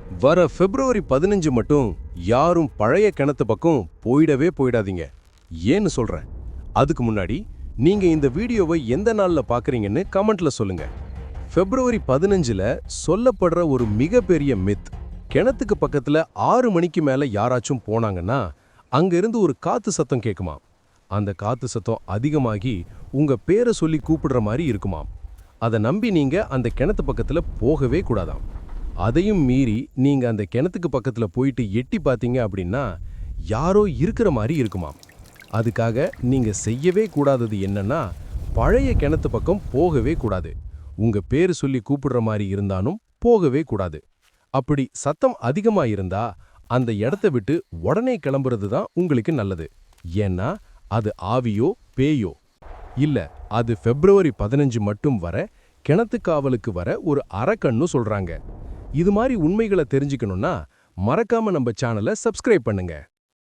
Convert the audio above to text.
வர பிப்ரவரி 15 மட்டும் யாரும் பழைய கிணத்து பக்கம் போயிடாதீங்க. ஏன்னு சொல்றேன். அதுக்கு முன்னாடி நீங்க இந்த வீடியோவை எந்த நாள்ல பாக்குறீங்கன்னு கமெண்ட்ல சொல்லுங்க. பிப்ரவரி 15ல சொல்லப்படுற ஒரு மிகப்பெரிய மித், கிணத்துக்கு பக்கத்துல 6 மணிக்கு மேல யாராச்சும் போனாங்கன்னா அங்க இருந்து ஒரு காத்து சத்தம் கேட்குமாம். அந்த காத்து சத்தம் அதிகமாகி உங்க பேரை சொல்லி கூப்பிடுற மாதிரி இருக்குமாம். அதை நம்பி நீங்க அந்த கிணத்து பக்கத்துல போகவே கூடாதாம். அதையும் மீறி நீங்க அந்த கிணத்துக்கு பக்கத்துல போயிட்டு எட்டி பார்த்தீங்க அப்படின்னா யாரோ இருக்கிற மாதிரி இருக்குமாம். அதுக்காக நீங்க செய்யவே கூடாதது என்னன்னா, பழைய கிணத்து பக்கம் போகவே கூடாது. உங்க பேரு சொல்லி கூப்பிடுற மாதிரி இருந்தாலும் போகவே கூடாது. அப்படி சத்தம் அதிகமா இருந்தா அந்த இடத்த விட்டு உடனே கிளம்புறது தான் உங்களுக்கு நல்லது. ஏன்னா அது ஆவியோ பேயோ இல்ல, அது பிப்ரவரி 15 மட்டும் வர கிணத்து காவலுக்கு வர ஒரு அரக்கன்னு சொல்றாங்க. இது மாதிரி உண்மைகளை தெரிஞ்சுக்கணும்னா மறக்காம நம்ம சேனலை சப்ஸ்கிரைப் பண்ணுங்க.